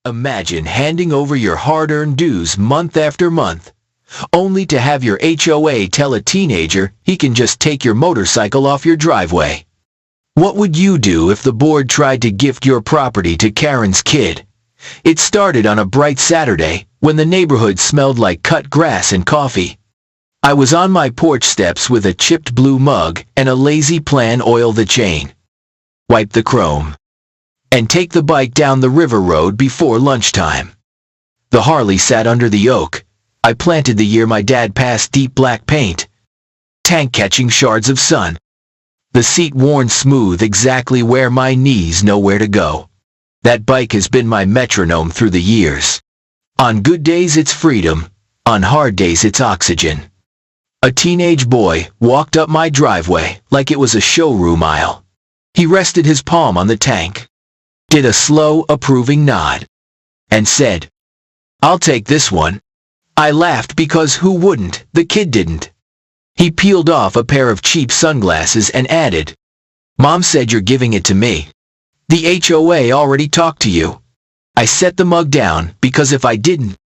Imagine handing over your hard-earned dues month after month, only to have your HOA tell a teenager he can just take your motorcycle off your driveway. What would you do if the board tried to gift your property to Karen's kid? It started on a bright Saturday when the neighborhood smelled like cut grass and coffee. I was on my porch steps with a chipped blue mug and a lazy plan: oil the chain, wipe the chrome, and take the bike down the river road before lunchtime. The Harley sat under the oak I planted the year my dad passed deep black paint, tank catching shards of sun. The seat worn smooth exactly where my knees know where to go. That bike has been my metronome through the years. On good days it's freedom, on hard days it's oxygen. A teenage boy walked up my driveway like it was a showroom aisle. He rested his palm on the tank, did a slow, approving nod, and said, "I'll take this one." I laughed because who wouldn't? The kid didn't. He peeled off a pair of cheap sunglasses and added, "Mom said you're giving it to me. The HOA already talked to you." I set the mug down because if I didn't,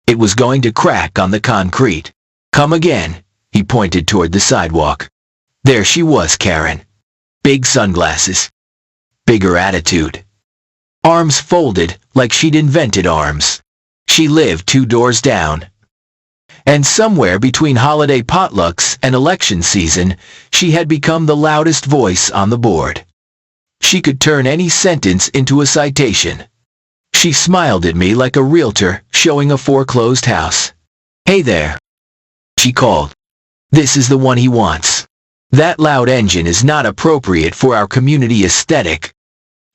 it was going to crack on the concrete. "Come again," he pointed toward the sidewalk. There she was, Karen. Big sunglasses. Bigger attitude. Arms folded like she'd invented arms. She lived 2 doors down. And somewhere between holiday potlucks and election season, she had become the loudest voice on the board. She could turn any sentence into a citation. She smiled at me like a realtor showing a foreclosed house. "Hey there," she called. "This is the one he wants. That loud engine is not appropriate for our community aesthetic.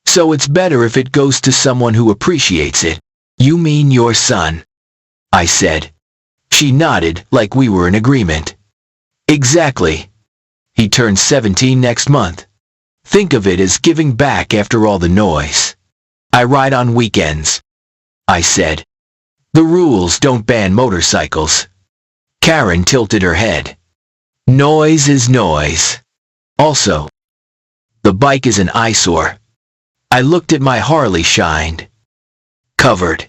So it's better if it goes to someone who appreciates it." "You mean your son?" I said. She nodded like we were in agreement. "Exactly. He turns 17 next month. Think of it as giving back after all the noise." "I ride on weekends," I said. "The rules don't ban motorcycles." Karen tilted her head. "Noise is noise. Also, the bike is an eyesore." I looked at my Harley shined, covered,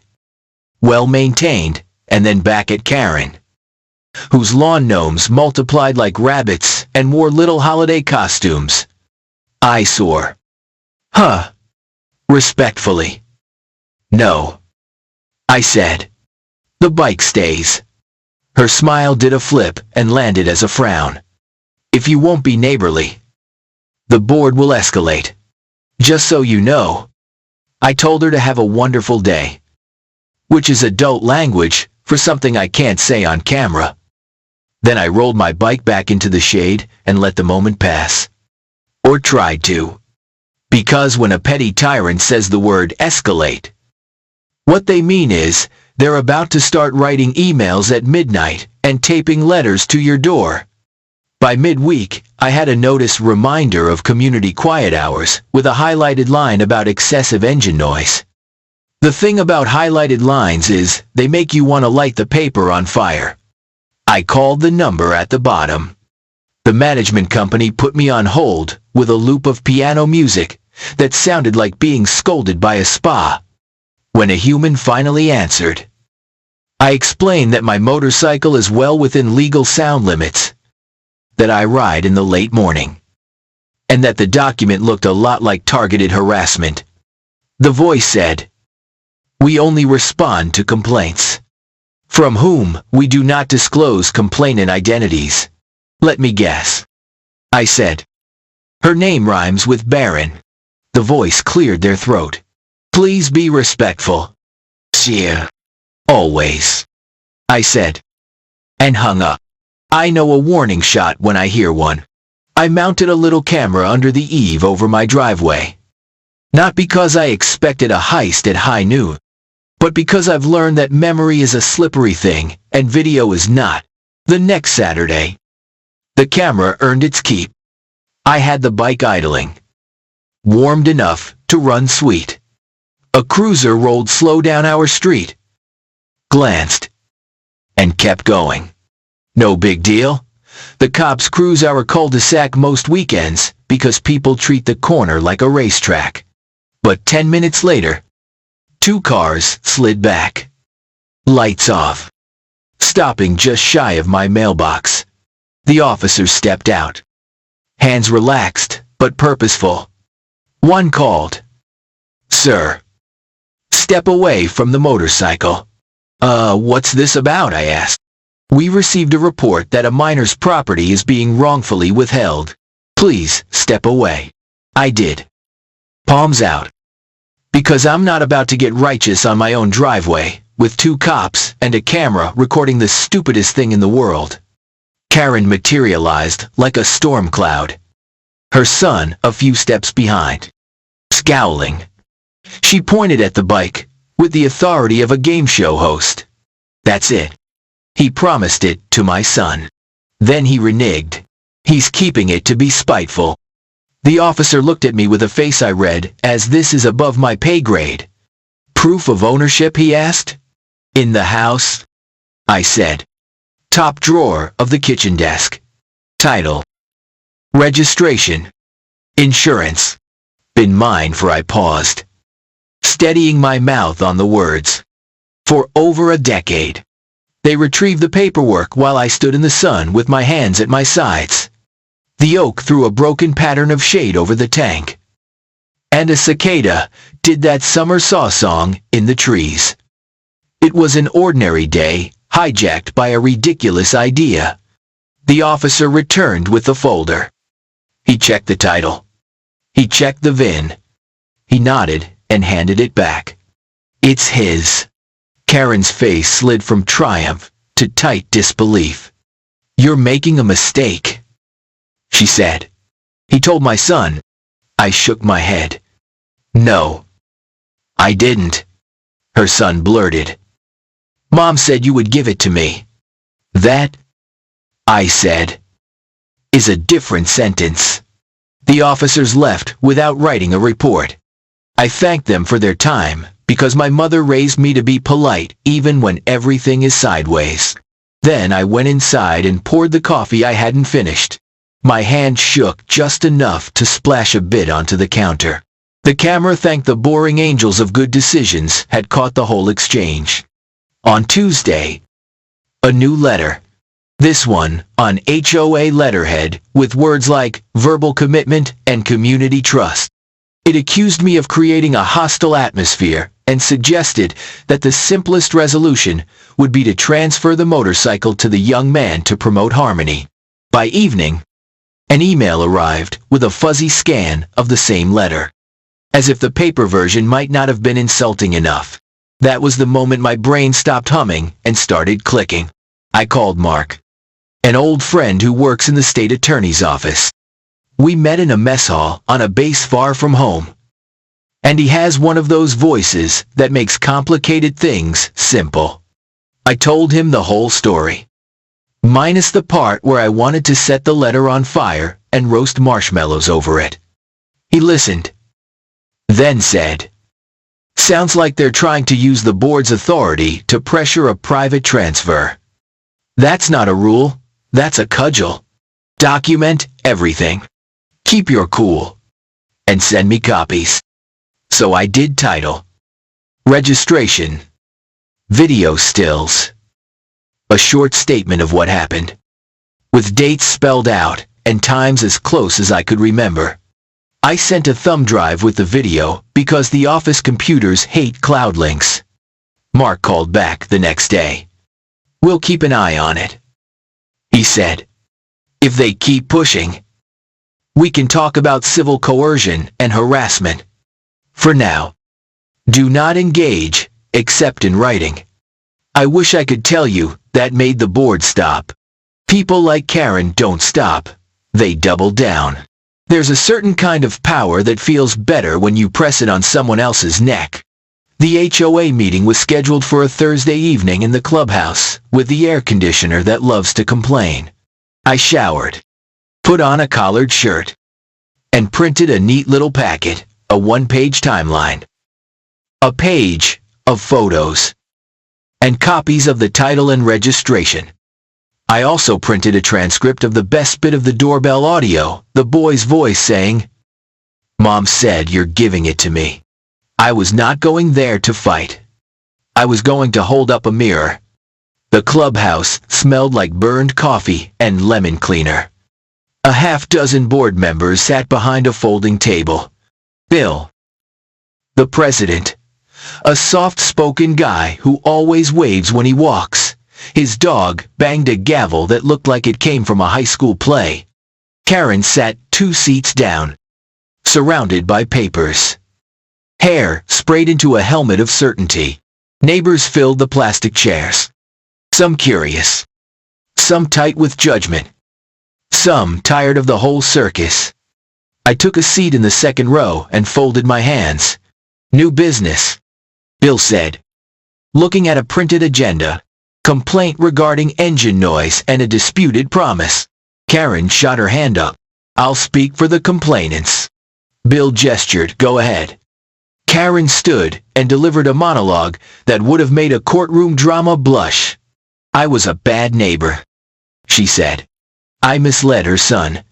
well-maintained, and then back at Karen, whose lawn gnomes multiplied like rabbits and wore little holiday costumes. "Eyesore. Huh." Respectfully. "No," I said. "The bike stays." Her smile did a flip and landed as a frown. "If you won't be neighborly, the board will escalate. Just so you know." I told her to have a wonderful day, which is adult language for something I can't say on camera. Then I rolled my bike back into the shade and let the moment pass. Or tried to. Because when a petty tyrant says the word escalate, what they mean is they're about to start writing emails at midnight and taping letters to your door. By midweek, I had a notice reminder of community quiet hours with a highlighted line about excessive engine noise. The thing about highlighted lines is they make you want to light the paper on fire. I called the number at the bottom. The management company put me on hold with a loop of piano music that sounded like being scolded by a spa. When a human finally answered, I explained that my motorcycle is well within legal sound limits, that I ride in the late morning, and that the document looked a lot like targeted harassment. The voice said, "We only respond to complaints, from whom we do not disclose complainant identities." "Let me guess," I said. "Her name rhymes with Baron." The voice cleared their throat. "Please be respectful." "Yeah, always," I said, and hung up. I know a warning shot when I hear one. I mounted a little camera under the eave over my driveway. Not because I expected a heist at high noon, but because I've learned that memory is a slippery thing and video is not. The next Saturday, the camera earned its keep. I had the bike idling, warmed enough to run sweet. A cruiser rolled slow down our street, glanced, and kept going. No big deal. The cops cruise our cul-de-sac most weekends because people treat the corner like a racetrack. But 10 minutes later, 2 cars slid back. Lights off. Stopping just shy of my mailbox. The officers stepped out. Hands relaxed, but purposeful. One called. "Sir." "Step away from the motorcycle." What's this about?" I asked. "We received a report that a minor's property is being wrongfully withheld. Please, step away." I did. Palms out. Because I'm not about to get righteous on my own driveway, with 2 cops and a camera recording the stupidest thing in the world. Karen materialized like a storm cloud. Her son a few steps behind. Scowling. She pointed at the bike, with the authority of a game show host. "That's it. He promised it to my son." Then he reneged. "He's keeping it to be spiteful." The officer looked at me with a face I read as "this is above my pay grade." "Proof of ownership?" he asked. "In the house?" I said. "Top drawer of the kitchen desk." Title. Registration. Insurance. Been mine for I paused, steadying my mouth on the words. For over a decade. They retrieved the paperwork while I stood in the sun with my hands at my sides. The oak threw a broken pattern of shade over the tank. And a cicada did that summer saw song in the trees. It was an ordinary day, hijacked by a ridiculous idea. The officer returned with the folder. He checked the title. He checked the VIN. He nodded and handed it back. "It's his." Karen's face slid from triumph to tight disbelief. "You're making a mistake," she said. "He told my son." I shook my head. "No, I didn't," her son blurted. "Mom said you would give it to me." "That," I said, "is a different sentence." The officers left without writing a report. I thanked them for their time, because my mother raised me to be polite even when everything is sideways. Then I went inside and poured the coffee I hadn't finished. My hand shook just enough to splash a bit onto the counter. The camera thanked the boring angels of good decisions had caught the whole exchange. On Tuesday, a new letter. This one on HOA letterhead with words like verbal commitment and community trust. It accused me of creating a hostile atmosphere and suggested that the simplest resolution would be to transfer the motorcycle to the young man to promote harmony. By evening, an email arrived with a fuzzy scan of the same letter. As if the paper version might not have been insulting enough. That was the moment my brain stopped humming and started clicking. I called Mark, an old friend who works in the state attorney's office. We met in a mess hall on a base far from home. And he has one of those voices that makes complicated things simple. I told him the whole story, minus the part where I wanted to set the letter on fire and roast marshmallows over it. He listened, then said, "Sounds like they're trying to use the board's authority to pressure a private transfer. That's not a rule, that's a cudgel. Document everything. Keep your cool. And send me copies." So I did. Title, registration, video stills, a short statement of what happened, with dates spelled out and times as close as I could remember. I sent a thumb drive with the video because the office computers hate cloud links. Mark called back the next day. "We'll keep an eye on it," he said. "If they keep pushing, we can talk about civil coercion and harassment. For now, do not engage, except in writing." I wish I could tell you that made the board stop. People like Karen don't stop. They double down. There's a certain kind of power that feels better when you press it on someone else's neck. The HOA meeting was scheduled for a Thursday evening in the clubhouse, with the air conditioner that loves to complain. I showered, put on a collared shirt, and printed a neat little packet, a one-page timeline, a page of photos, and copies of the title and registration. I also printed a transcript of the best bit of the doorbell audio, the boy's voice saying, "Mom said you're giving it to me." I was not going there to fight. I was going to hold up a mirror. The clubhouse smelled like burned coffee and lemon cleaner. A half-dozen board members sat behind a folding table. Bill, the president, a soft-spoken guy who always waves when he walks. His dog banged a gavel that looked like it came from a high school play. Karen sat 2 seats down, surrounded by papers. Hair sprayed into a helmet of certainty. Neighbors filled the plastic chairs. Some curious. Some tight with judgment. Some tired of the whole circus. I took a seat in the second row and folded my hands. New business, Bill said, looking at a printed agenda. Complaint regarding engine noise and a disputed promise. Karen shot her hand up. I'll speak for the complainants. Bill gestured, go ahead. Karen stood and delivered a monologue that would have made a courtroom drama blush. I was a bad neighbor, she said. I misled her son.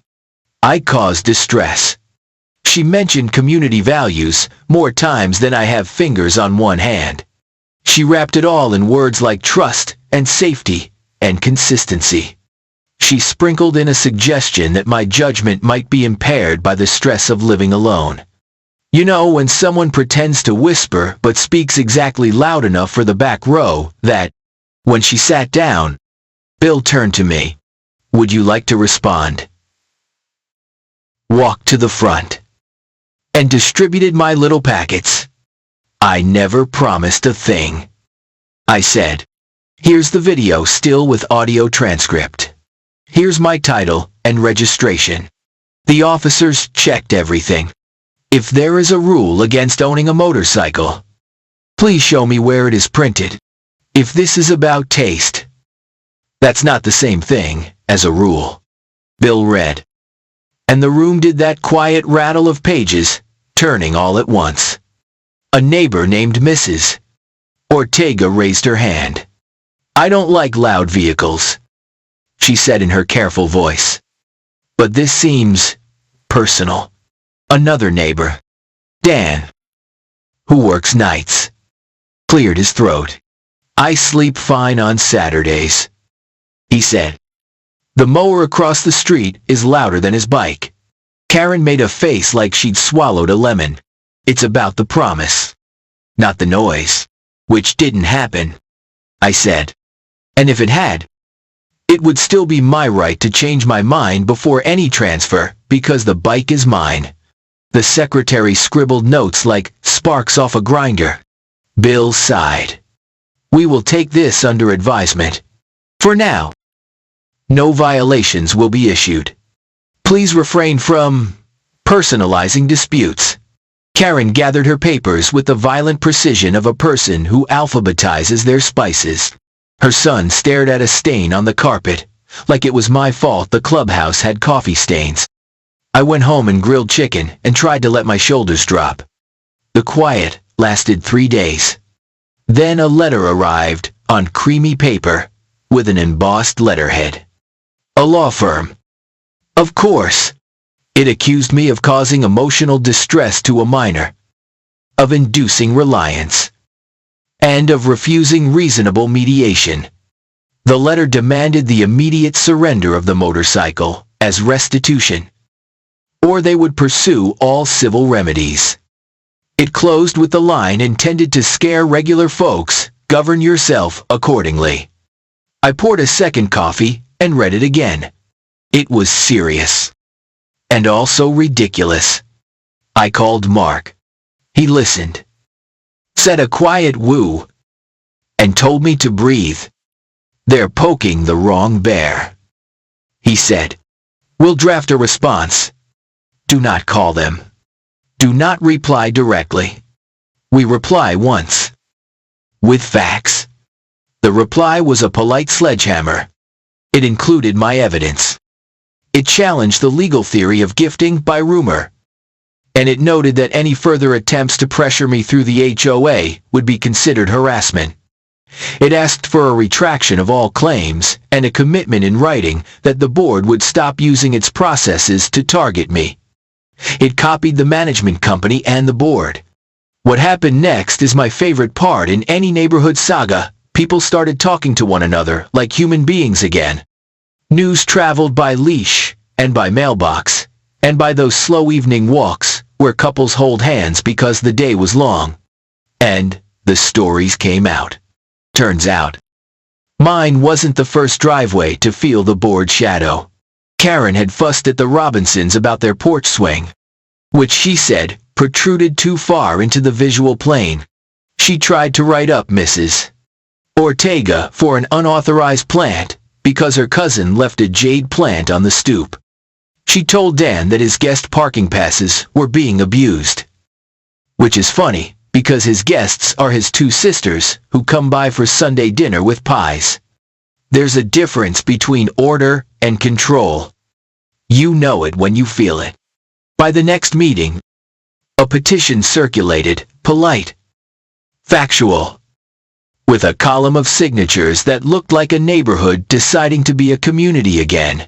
I caused distress. She mentioned community values more times than I have fingers on one hand. She wrapped it all in words like trust and safety and consistency. She sprinkled in a suggestion that my judgment might be impaired by the stress of living alone. You know, when someone pretends to whisper but speaks exactly loud enough for the back row that, when she sat down, Bill turned to me. Would you like to respond? Walked to the front and distributed my little packets. I never promised a thing. I said, here's the video still with audio transcript. Here's my title and registration. The officers checked everything. If there is a rule against owning a motorcycle, please show me where it is printed. If this is about taste, that's not the same thing as a rule. Bill read. And the room did that quiet rattle of pages, turning all at once. A neighbor named Mrs. Ortega raised her hand. I don't like loud vehicles, she said in her careful voice. But this seems personal. Another neighbor, Dan, who works nights, cleared his throat. I sleep fine on Saturdays, he said. The mower across the street is louder than his bike. Karen made a face like she'd swallowed a lemon. It's about the promise, not the noise, which didn't happen, I said. And if it had, it would still be my right to change my mind before any transfer, because the bike is mine. The secretary scribbled notes like sparks off a grinder. Bill sighed. We will take this under advisement. For now, no violations will be issued. Please refrain from personalizing disputes. Karen gathered her papers with the violent precision of a person who alphabetizes their spices. Her son stared at a stain on the carpet, like it was my fault the clubhouse had coffee stains. I went home and grilled chicken and tried to let my shoulders drop. The quiet lasted 3 days. Then a letter arrived on creamy paper with an embossed letterhead. A law firm. Of course. It accused me of causing emotional distress to a minor, of inducing reliance, and of refusing reasonable mediation. The letter demanded the immediate surrender of the motorcycle as restitution, or they would pursue all civil remedies. It closed with the line intended to scare regular folks, govern yourself accordingly. I poured a second coffee and read it again. It was serious. And also ridiculous. I called Mark. He listened, said a quiet woo, and told me to breathe. They're poking the wrong bear, he said. We'll draft a response. Do not call them. Do not reply directly. We reply once. With facts. The reply was a polite sledgehammer. It included my evidence. It challenged the legal theory of gifting by rumor. And it noted that any further attempts to pressure me through the HOA would be considered harassment. It asked for a retraction of all claims and a commitment in writing that the board would stop using its processes to target me. It copied the management company and the board. What happened next is my favorite part in any neighborhood saga. People started talking to one another like human beings again. News traveled by leash, and by mailbox, and by those slow evening walks where couples hold hands because the day was long. And the stories came out. Turns out, mine wasn't the first driveway to feel the bored shadow. Karen had fussed at the Robinsons about their porch swing, which she said protruded too far into the visual plane. She tried to write up Mrs. Ortega for an unauthorized plant because her cousin left a jade plant on the stoop. She told Dan that his guest parking passes were being abused. Which is funny, because his guests are his two sisters who come by for Sunday dinner with pies. There's a difference between order and control. You know it when you feel it. By the next meeting, a petition circulated, polite, factual, with a column of signatures that looked like a neighborhood deciding to be a community again.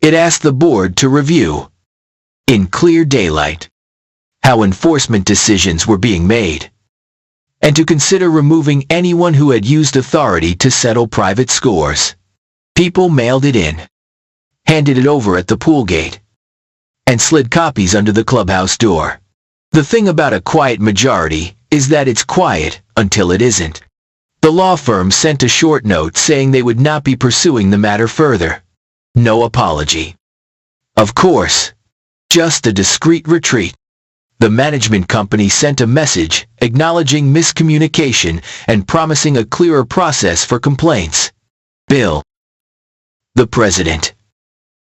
It asked the board to review, in clear daylight, how enforcement decisions were being made, and to consider removing anyone who had used authority to settle private scores. People mailed it in, handed it over at the pool gate, and slid copies under the clubhouse door. The thing about a quiet majority is that it's quiet until it isn't. The law firm sent a short note saying they would not be pursuing the matter further. No apology. Of course, just a discreet retreat. The management company sent a message acknowledging miscommunication and promising a clearer process for complaints. Bill, the president,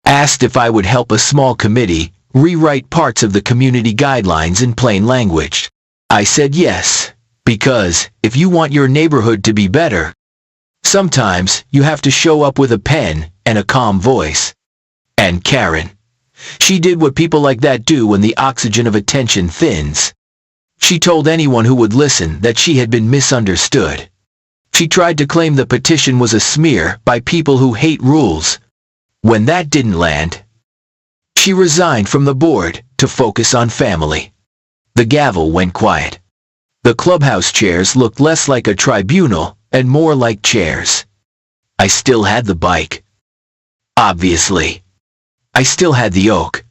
asked if I would help a small committee rewrite parts of the community guidelines in plain language. I said yes, because if you want your neighborhood to be better, sometimes you have to show up with a pen and a calm voice. And Karen, she did what people like that do when the oxygen of attention thins. She told anyone who would listen that she had been misunderstood. She tried to claim the petition was a smear by people who hate rules. When that didn't land, she resigned from the board to focus on family. The gavel went quiet. The clubhouse chairs looked less like a tribunal and more like chairs. I still had the bike. Obviously. I still had the oak.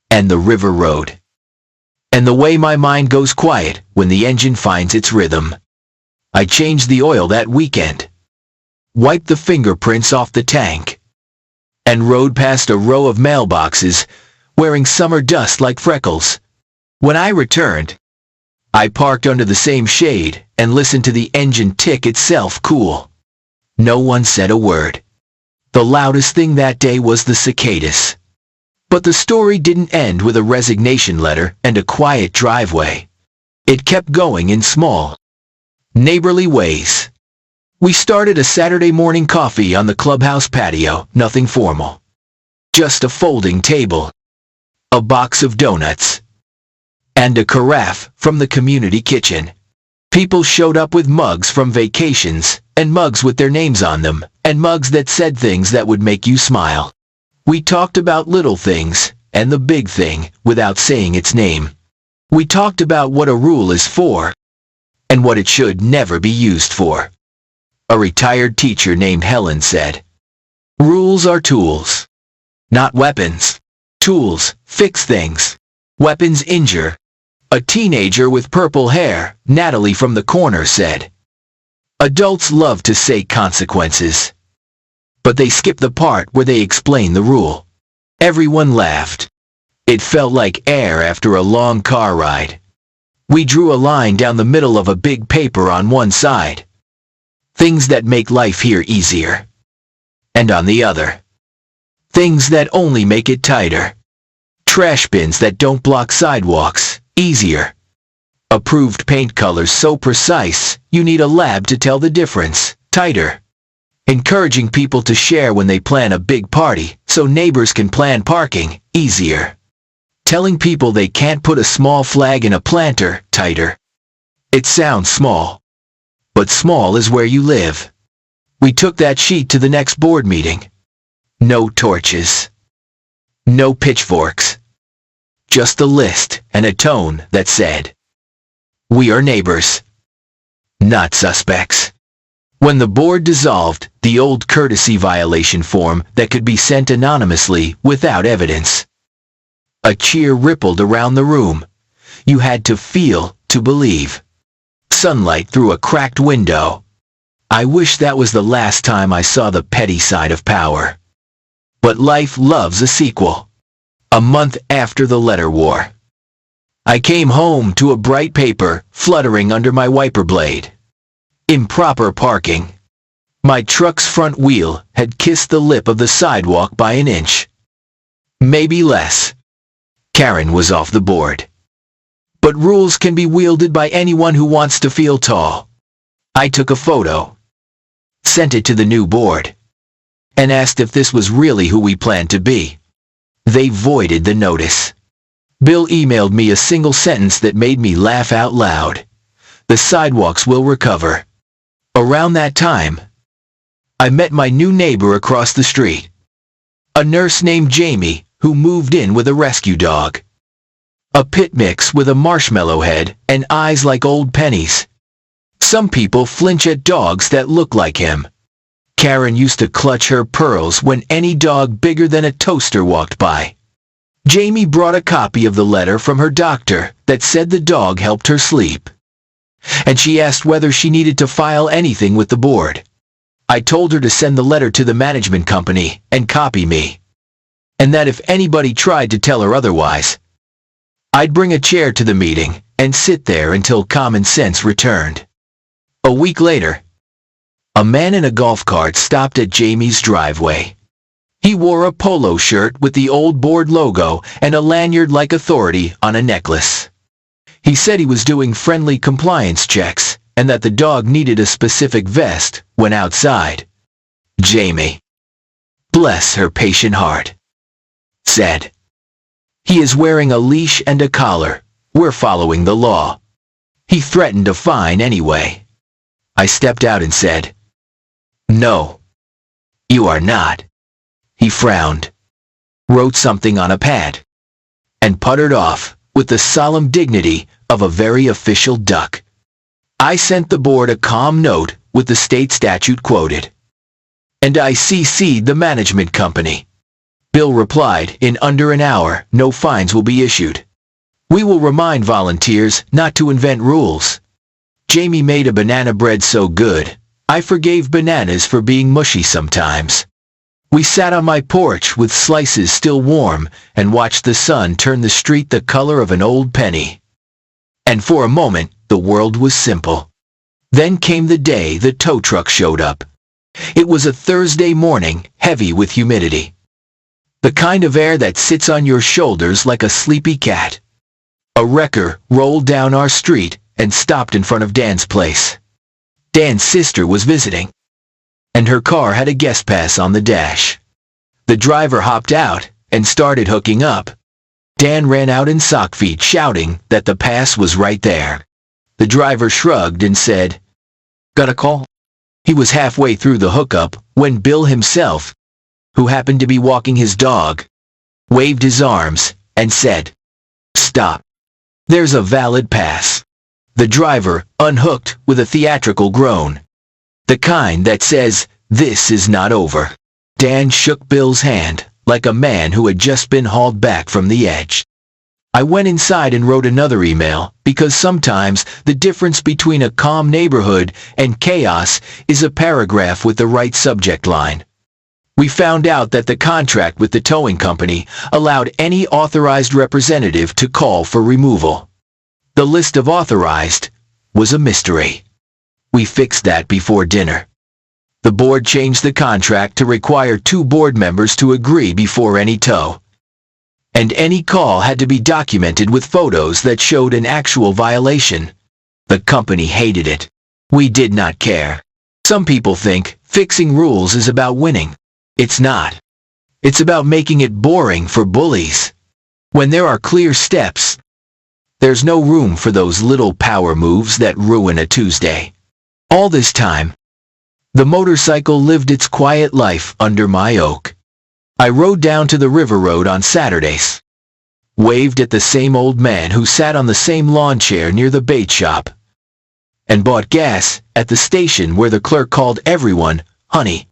And the river road. And the way my mind goes quiet when the engine finds its rhythm. I changed the oil that weekend, wiped the fingerprints off the tank, and rode past a row of mailboxes wearing summer dust like freckles. When I returned, I parked under the same shade and listened to the engine tick itself cool. No one said a word. The loudest thing that day was the cicadas. But the story didn't end with a resignation letter and a quiet driveway. It kept going in small, neighborly ways. We started a Saturday morning coffee on the clubhouse patio, nothing formal. Just a folding table, a box of donuts, and a carafe from the community kitchen. People showed up with mugs from vacations, and mugs with their names on them, and mugs that said things that would make you smile. We talked about little things, and the big thing, without saying its name. We talked about what a rule is for, and what it should never be used for. A retired teacher named Helen said, "Rules are tools, not weapons. Tools fix things. Weapons injure." A teenager with purple hair, Natalie from the corner, said, "Adults love to say consequences, but they skip the part where they explain the rule." Everyone laughed. It felt like air after a long car ride. We drew a line down the middle of a big paper on one side. Things that make life here easier. And on the other, things that only make it tighter. Trash bins that don't block sidewalks, easier. Approved paint colors so precise, you need a lab to tell the difference, tighter. Encouraging people to share when they plan a big party, so neighbors can plan parking, easier. Telling people they can't put a small flag in a planter, tighter. It sounds small, but small is where you live. We took that sheet to the next board meeting. No torches. No pitchforks. Just a list and a tone that said, We are neighbors, not suspects. When the board dissolved, the old courtesy violation form that could be sent anonymously without evidence. A cheer rippled around the room. You had to feel to believe. Sunlight through a cracked window. I wish that was the last time I saw the petty side of power. But life loves a sequel. A month after the letter war, I came home to a bright paper fluttering under my wiper blade. Improper parking. My truck's front wheel had kissed the lip of the sidewalk by an inch. Maybe less. Karen was off the board. But rules can be wielded by anyone who wants to feel tall. I took a photo, sent it to the new board, and asked if this was really who we planned to be. They voided the notice. Bill emailed me a single sentence that made me laugh out loud. The sidewalks will recover. Around that time, I met my new neighbor across the street. A nurse named Jamie who moved in with a rescue dog. A pit mix with a marshmallow head and eyes like old pennies. Some people flinch at dogs that look like him. Karen used to clutch her pearls when any dog bigger than a toaster walked by. Jamie brought a copy of the letter from her doctor that said the dog helped her sleep. And she asked whether she needed to file anything with the board. I told her to send the letter to the management company and copy me. And that if anybody tried to tell her otherwise, I'd bring a chair to the meeting and sit there until common sense returned. A week later, a man in a golf cart stopped at Jamie's driveway. He wore a polo shirt with the old board logo and a lanyard-like authority on a necklace. He said he was doing friendly compliance checks and that the dog needed a specific vest when outside. Jamie, bless her patient heart, said, "He is wearing a leash and a collar. We're following the law." He threatened a fine anyway. I stepped out and said, "No, you are not." He frowned, wrote something on a pad, and puttered off with the solemn dignity of a very official duck. I sent the board a calm note with the state statute quoted. And I CC'd the management company. Bill replied, "In under an hour, no fines will be issued. We will remind volunteers not to invent rules." Jamie made a banana bread so good, I forgave bananas for being mushy sometimes. We sat on my porch with slices still warm and watched the sun turn the street the color of an old penny. And for a moment, the world was simple. Then came the day the tow truck showed up. It was a Thursday morning, heavy with humidity. The kind of air that sits on your shoulders like a sleepy cat. A wrecker rolled down our street and stopped in front of Dan's place. Dan's sister was visiting, and her car had a guest pass on the dash. The driver hopped out and started hooking up. Dan ran out in sock feet shouting that the pass was right there. The driver shrugged and said, "Got a call?" He was halfway through the hookup when Bill himself, who happened to be walking his dog, waved his arms and said, "Stop. There's a valid pass." The driver unhooked with a theatrical groan. The kind that says, "This is not over." Dan shook Bill's hand like a man who had just been hauled back from the edge. I went inside and wrote another email because sometimes the difference between a calm neighborhood and chaos is a paragraph with the right subject line. We found out that the contract with the towing company allowed any authorized representative to call for removal. The list of authorized was a mystery. We fixed that before dinner. The board changed the contract to require 2 board members to agree before any tow. And any call had to be documented with photos that showed an actual violation. The company hated it. We did not care. Some people think fixing rules is about winning. It's not. It's about making it boring for bullies. When there are clear steps, there's no room for those little power moves that ruin a Tuesday. All this time, the motorcycle lived its quiet life under my oak. I rode down to the river road on Saturdays, waved at the same old man who sat on the same lawn chair near the bait shop, and bought gas at the station where the clerk called everyone honey.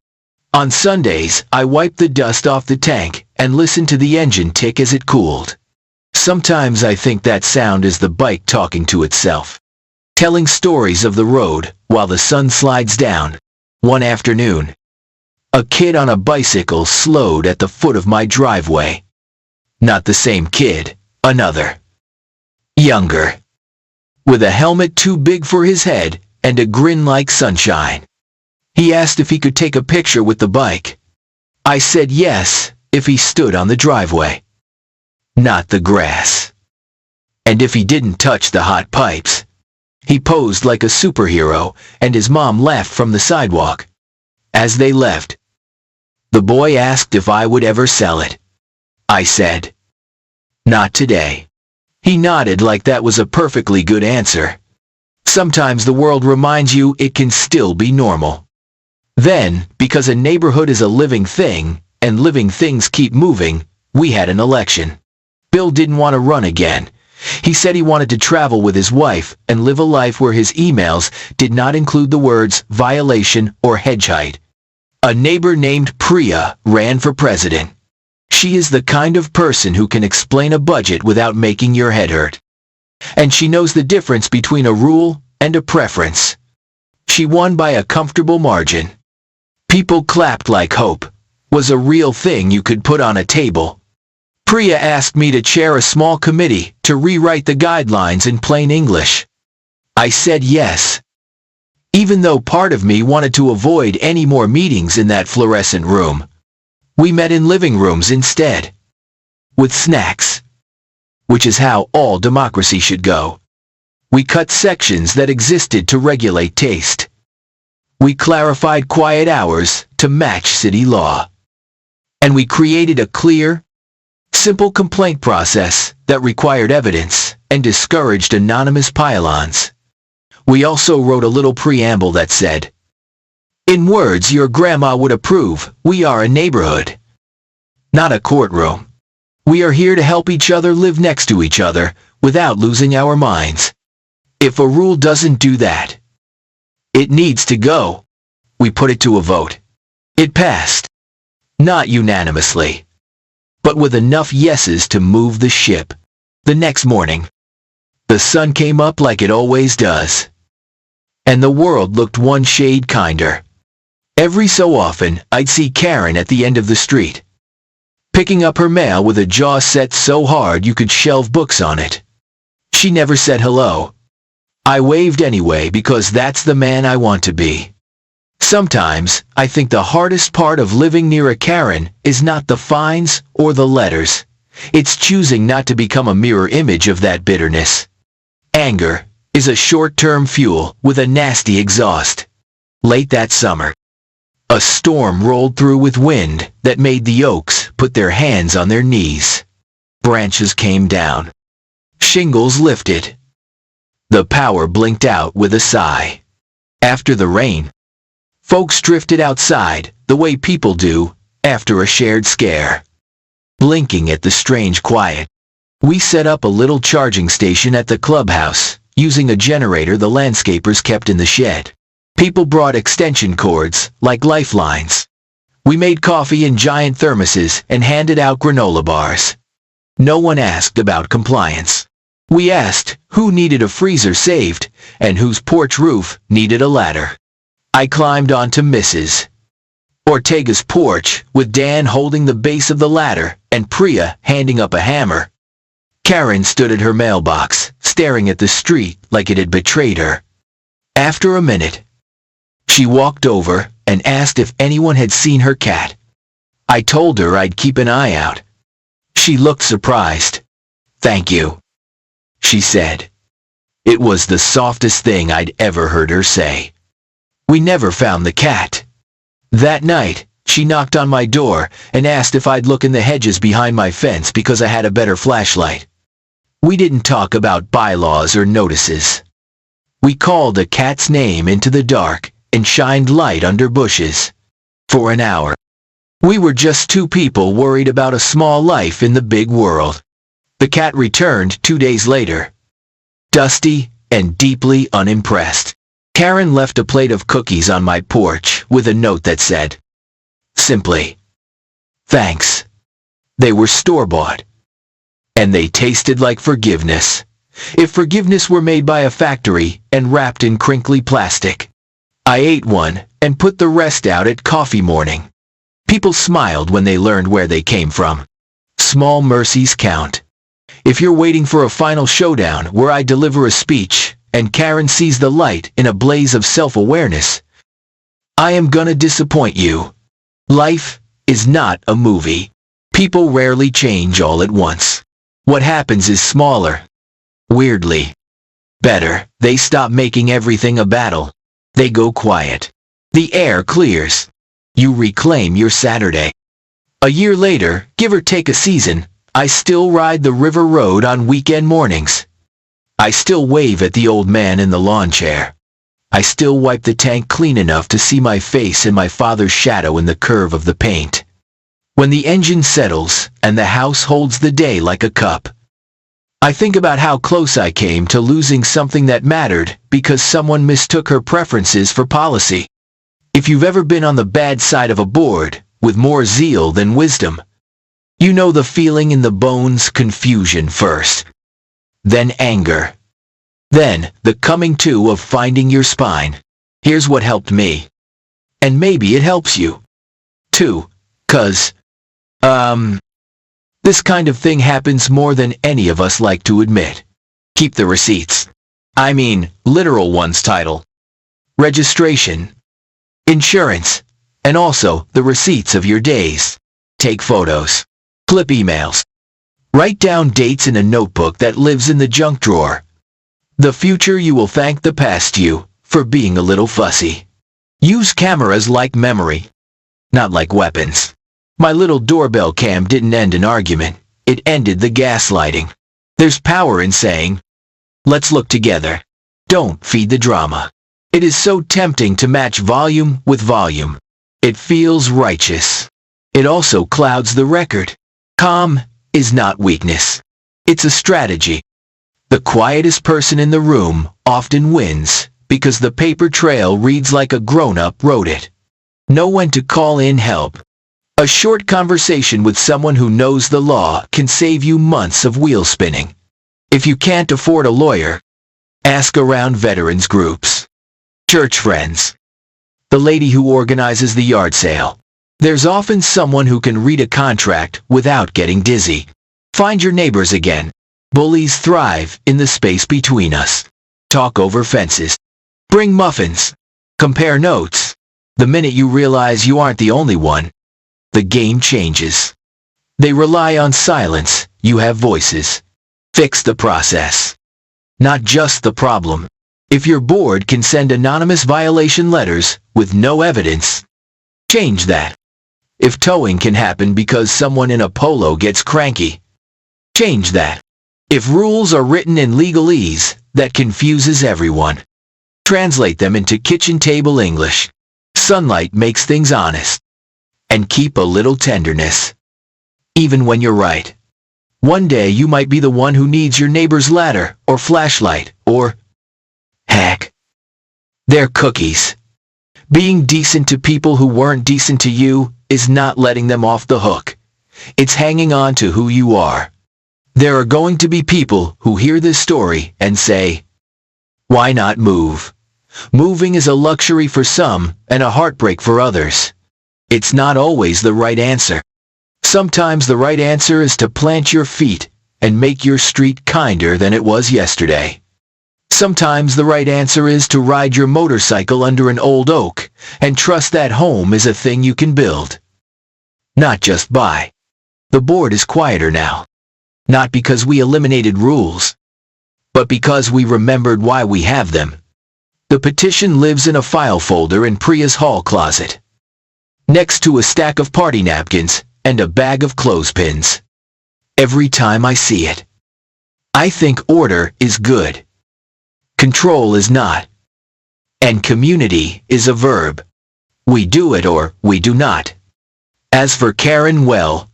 On Sundays, I wiped the dust off the tank and listened to the engine tick as it cooled. Sometimes I think that sound is the bike talking to itself, telling stories of the road while the sun slides down. One afternoon, a kid on a bicycle slowed at the foot of my driveway. Not the same kid, another. Younger. With a helmet too big for his head and a grin like sunshine. He asked if he could take a picture with the bike. I said yes, if he stood on the driveway, not the grass. And if he didn't touch the hot pipes. He posed like a superhero, and his mom laughed from the sidewalk. As they left, the boy asked if I would ever sell it. I said, not today. He nodded like that was a perfectly good answer. Sometimes the world reminds you it can still be normal. Then, because a neighborhood is a living thing, and living things keep moving, we had an election. Bill didn't want to run again. He said he wanted to travel with his wife and live a life where his emails did not include the words violation or hedge height. A neighbor named Priya ran for president. She is the kind of person who can explain a budget without making your head hurt. And she knows the difference between a rule and a preference. She won by a comfortable margin. People clapped like hope was a real thing you could put on a table. Priya asked me to chair a small committee to rewrite the guidelines in plain English. I said yes. Even though part of me wanted to avoid any more meetings in that fluorescent room. We met in living rooms instead. With snacks. Which is how all democracy should go. We cut sections that existed to regulate taste. We clarified quiet hours to match city law. And we created a clear, simple complaint process that required evidence and discouraged anonymous pile-ons. We also wrote a little preamble that said, in words your grandma would approve, we are a neighborhood, not a courtroom. We are here to help each other live next to each other without losing our minds. If a rule doesn't do that, it needs to go. We put it to a vote. It passed. Not unanimously, but with enough yeses to move the ship. The next morning, the sun came up like it always does, and the world looked one shade kinder. Every so often, I'd see Karen at the end of the street, picking up her mail with a jaw set so hard you could shelve books on it. She never said hello. I waved anyway because that's the man I want to be. Sometimes, I think the hardest part of living near a Karen is not the fines or the letters. It's choosing not to become a mirror image of that bitterness. Anger is a short-term fuel with a nasty exhaust. Late that summer, a storm rolled through with wind that made the oaks put their hands on their knees. Branches came down. Shingles lifted. The power blinked out with a sigh. After the rain, folks drifted outside the way people do after a shared scare. Blinking at the strange quiet, we set up a little charging station at the clubhouse, using a generator the landscapers kept in the shed. People brought extension cords, like lifelines. We made coffee in giant thermoses and handed out granola bars. No one asked about compliance. We asked who needed a freezer saved and whose porch roof needed a ladder. I climbed onto Mrs. Ortega's porch with Dan holding the base of the ladder and Priya handing up a hammer. Karen stood at her mailbox, staring at the street like it had betrayed her. After a minute, she walked over and asked if anyone had seen her cat. I told her I'd keep an eye out. She looked surprised. "Thank you," she said. It was the softest thing I'd ever heard her say. We never found the cat. That night, she knocked on my door and asked if I'd look in the hedges behind my fence because I had a better flashlight. We didn't talk about bylaws or notices. We called a cat's name into the dark and shined light under bushes. For an hour, we were just two people worried about a small life in the big world. The cat returned 2 days later, dusty and deeply unimpressed. Karen left a plate of cookies on my porch with a note that said, simply, "Thanks." They were store-bought. And they tasted like forgiveness. If forgiveness were made by a factory and wrapped in crinkly plastic. I ate one and put the rest out at coffee morning. People smiled when they learned where they came from. Small mercies count. If you're waiting for a final showdown where I deliver a speech and Karen sees the light in a blaze of self-awareness, I am gonna disappoint you. Life is not a movie. People rarely change all at once. What happens is smaller. Weirdly. Better. They stop making everything a battle. They go quiet. The air clears. You reclaim your Saturday. A year later, give or take a season, I still ride the river road on weekend mornings. I still wave at the old man in the lawn chair. I still wipe the tank clean enough to see my face and my father's shadow in the curve of the paint. When the engine settles and the house holds the day like a cup, I think about how close I came to losing something that mattered because someone mistook her preferences for policy. If you've ever been on the bad side of a board, with more zeal than wisdom, you know the feeling in the bones, confusion first, then anger, then the coming to of finding your spine. Here's what helped me. And maybe it helps you, too, 'cause, this kind of thing happens more than any of us like to admit. Keep the receipts. I mean, literal ones. Title, registration, insurance, and also the receipts of your days. Take photos. Clip emails. Write down dates in a notebook that lives in the junk drawer. The future you will thank the past you for being a little fussy. Use cameras like memory, not like weapons. My little doorbell cam didn't end an argument. It ended the gaslighting. There's power in saying, let's look together. Don't feed the drama. It is so tempting to match volume with volume. It feels righteous. It also clouds the record. Calm is not weakness. It's a strategy. The quietest person in the room often wins because the paper trail reads like a grown-up wrote it. Know when to call in help. A short conversation with someone who knows the law can save you months of wheel spinning. If you can't afford a lawyer, ask around veterans groups, church friends, the lady who organizes the yard sale. There's often someone who can read a contract without getting dizzy. Find your neighbors again. Bullies thrive in the space between us. Talk over fences. Bring muffins. Compare notes. The minute you realize you aren't the only one, the game changes. They rely on silence. You have voices. Fix the process, not just the problem. If your board can send anonymous violation letters with no evidence, change that. If towing can happen because someone in a polo gets cranky, change that. If rules are written in legalese that confuses everyone, translate them into kitchen table English. Sunlight makes things honest. And keep a little tenderness. Even when you're right. One day you might be the one who needs your neighbor's ladder or flashlight or, heck, their cookies. Being decent to people who weren't decent to you is not letting them off the hook. It's hanging on to who you are. There are going to be people who hear this story and say, why not move? Moving is a luxury for some and a heartbreak for others. It's not always the right answer. Sometimes the right answer is to plant your feet and make your street kinder than it was yesterday. Sometimes the right answer is to ride your motorcycle under an old oak and trust that home is a thing you can build, not just buy. The board is quieter now, not because we eliminated rules, but because we remembered why we have them. The petition lives in a file folder in Priya's hall closet, next to a stack of party napkins and a bag of clothespins. Every time I see it, I think order is good. Control is not. And community is a verb. We do it or we do not. As for Karen, well,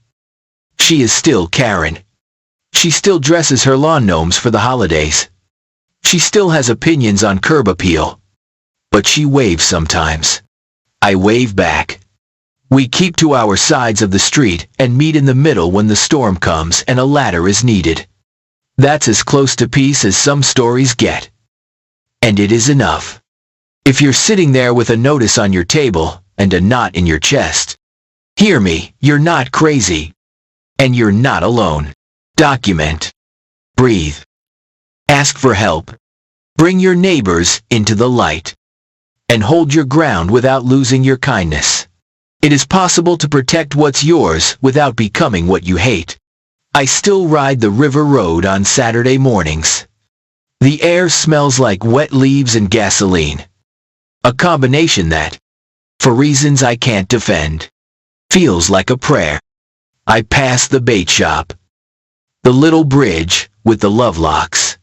she is still Karen. She still dresses her lawn gnomes for the holidays. She still has opinions on curb appeal. But she waves sometimes. I wave back. We keep to our sides of the street and meet in the middle when the storm comes and a ladder is needed. That's as close to peace as some stories get. And it is enough. If you're sitting there with a notice on your table and a knot in your chest, hear me, you're not crazy. And you're not alone. Document. Breathe. Ask for help. Bring your neighbors into the light. And hold your ground without losing your kindness. It is possible to protect what's yours without becoming what you hate. I still ride the river road on Saturday mornings. The air smells like wet leaves and gasoline. A combination that, for reasons I can't defend, feels like a prayer. I pass the bait shop. The little bridge with the love locks.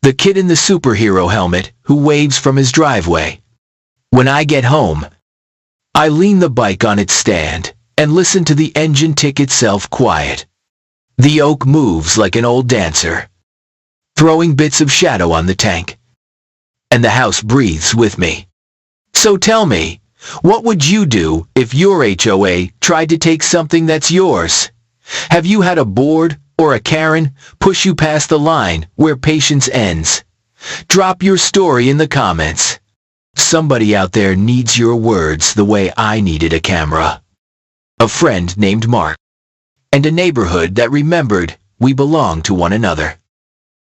The kid in the superhero helmet who waves from his driveway. When I get home, I lean the bike on its stand and listen to the engine tick itself quiet. The oak moves like an old dancer, throwing bits of shadow on the tank. And the house breathes with me. So tell me, what would you do if your HOA tried to take something that's yours? Have you had a board or a Karen push you past the line where patience ends? Drop your story in the comments. Somebody out there needs your words the way I needed a camera. A friend named Mark. And a neighborhood that remembered we belong to one another.